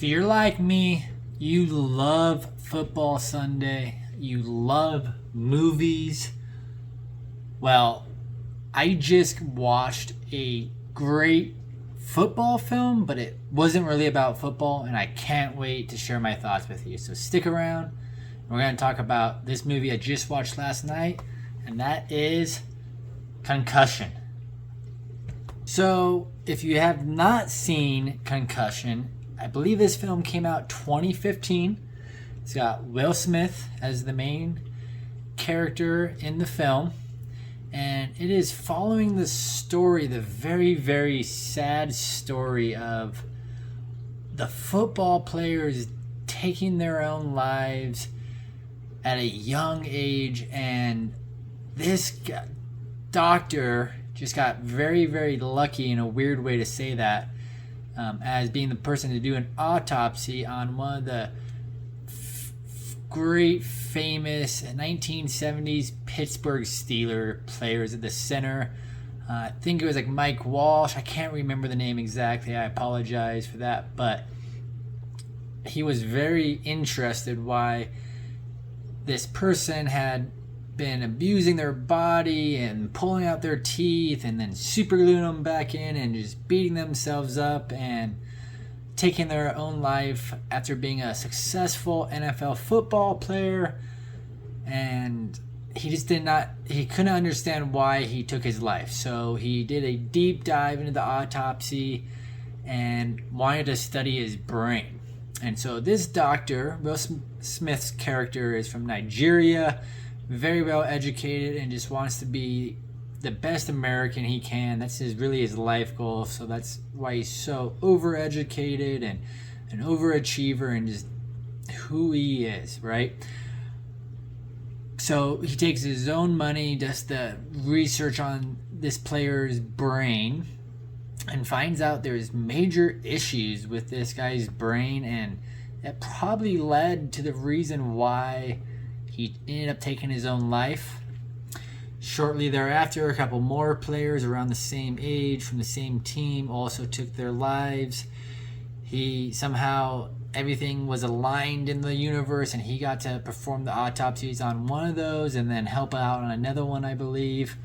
you're like me, you love football Sunday, you love movies, well, I just watched a great football film, but it wasn't really about football, and I can't wait to share my thoughts with you. So stick around. We're going to talk about this movie I just watched last night, and that is Concussion. So, if you have not seen Concussion, I believe this film came out 2015. It's got Will Smith as the main character in the film, and it is following the story, the very, very sad story of the football players taking their own lives at a young age, and this doctor just got very, very lucky in a weird way to say that, as being the person to do an autopsy on one of the great famous 1970s Pittsburgh Steelers players at the center. I think it was like Mike Walsh. I can't remember the name exactly. I apologize for that. But he was very interested why this person had been abusing their body and pulling out their teeth and then super gluing them back in and just beating themselves up and taking their own life after being a successful NFL football player. And he couldn't understand why he took his life. So he did a deep dive into the autopsy and wanted to study his brain. And so this doctor, Will Smith's character, is from Nigeria, very well educated, and just wants to be the best American he can. That's really his life goal. So that's why he's so overeducated and an overachiever and just who he is, right? So he takes his own money, does the research on this player's brain, and finds out there's major issues with this guy's brain, and that probably led to the reason why he ended up taking his own life. Shortly thereafter, a couple more players around the same age from the same team also took their lives. Everything was aligned in the universe, and he got to perform the autopsies on one of those and then help out on another one, I believe.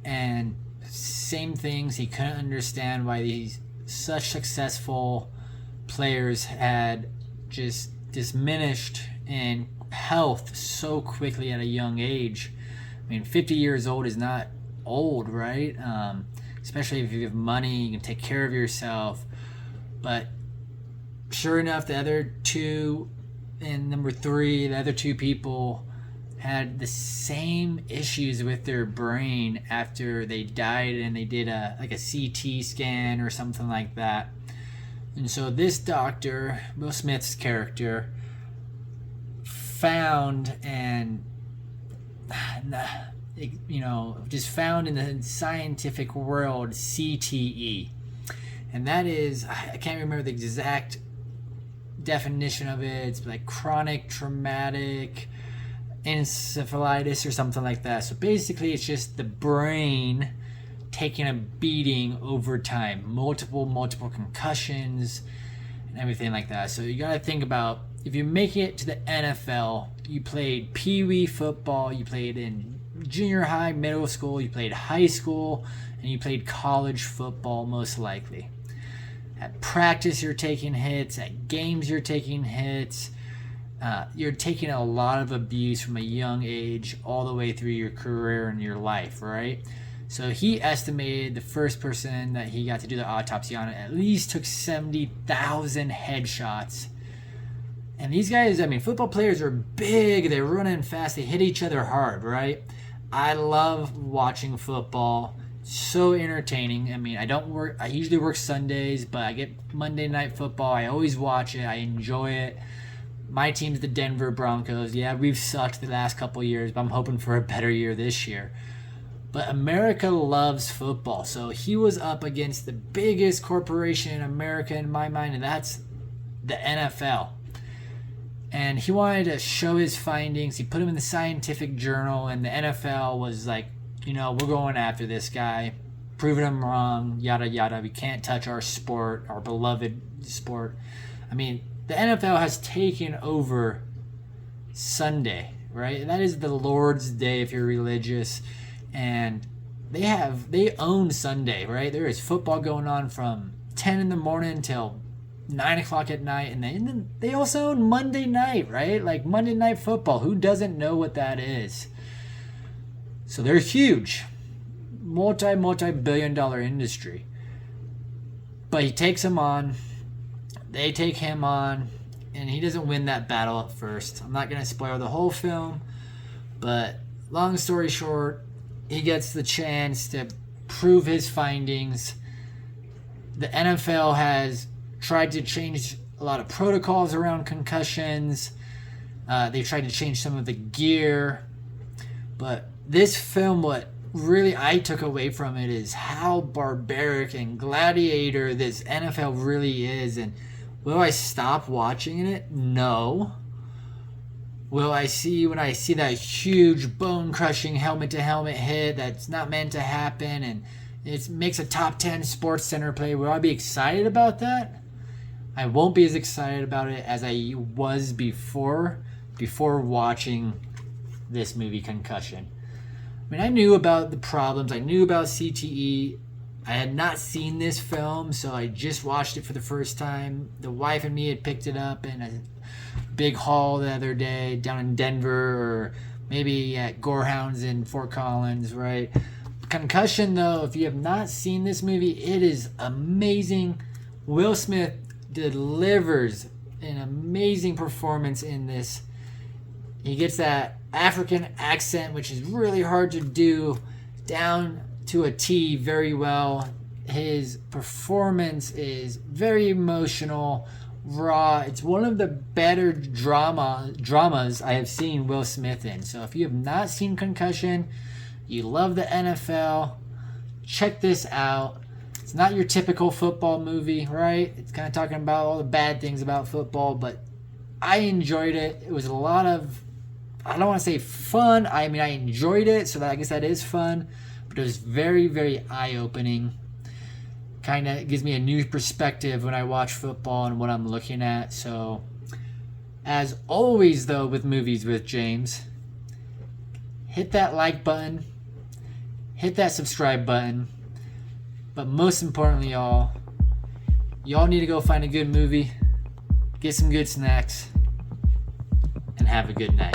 And same things, he couldn't understand why these such successful players had just diminished in health so quickly at a young age. I mean, 50 years old is not old, right? Especially if you have money, you can take care of yourself. But sure enough, the other two and number three, the other two people had the same issues with their brain after they died, and they did a CT scan or something like that. And so this doctor, Will Smith's character, found in the scientific world CTE. And that is, I can't remember the exact definition of it. It's like chronic traumatic encephalitis or something like that. So basically it's just the brain taking a beating over time, multiple concussions and everything like that. So you got to think about, if you make it to the NFL, you played pee-wee football, you played in junior high, middle school, you played high school, and you played college football most likely. At practice, you're taking hits. At games, you're taking hits. You're taking a lot of abuse from a young age all the way through your career and your life, right? So he estimated the first person that he got to do the autopsy on at least took 70,000 headshots. And these guys, football players are big. They're running fast. They hit each other hard, right? I love watching football. So entertaining. I usually work Sundays, but I get Monday Night Football. I always watch it. I enjoy it. My team's the Denver Broncos. Yeah, we've sucked the last couple years, but I'm hoping for a better year this year. But America loves football. So he was up against the biggest corporation in America in my mind, and that's the NFL. And he wanted to show his findings. He put them in the scientific journal, and the NFL was like, we're going after this guy, proving him wrong, yada, yada. We can't touch our sport, our beloved sport. I mean, the NFL has taken over Sunday, right? That is the Lord's day if you're religious, and they own Sunday, right? There is football going on from 10 in the morning till 9 o'clock at night, and then they also own Monday night, right? Like Monday Night Football. Who doesn't know what that is? So they're huge, multi-billion dollar industry. But he takes them on. They take him on, and he doesn't win that battle at first. I'm not going to spoil the whole film, but long story short, he gets the chance to prove his findings. The NFL has tried to change a lot of protocols around concussions. They tried to change some of the gear. But this film, what really I took away from it is how barbaric and gladiator this NFL really is. And will I stop watching it? No. Will I see when I see that huge bone-crushing helmet-to-helmet hit that's not meant to happen and it makes a top 10 Sports Center play, will I be excited about that? I won't be as excited about it as I was before watching this movie Concussion. I mean, I knew about the problems. I knew about CTE. I had not seen this film, so I just watched it for the first time. The wife and me had picked it up in a big hall the other day down in Denver, or maybe at Gorehounds in Fort Collins, right? Concussion, though, if you have not seen this movie, it is amazing. Will Smith delivers an amazing performance in this. He gets that African accent, which is really hard to do, down to a T very well. His performance is very emotional, raw. It's one of the better dramas I have seen Will Smith in. So if you have not seen Concussion, you love the NFL, check this out. It's not your typical football movie, right? It's kind of talking about all the bad things about football, but I enjoyed it. It was a lot of, I don't want to say fun. I mean, I enjoyed it, so I guess that is fun. But it was very, very eye-opening. Kind of gives me a new perspective when I watch football and what I'm looking at. So, as always, though, with Movies with James, hit that like button. Hit that subscribe button. But most importantly, y'all need to go find a good movie, get some good snacks, and have a good night.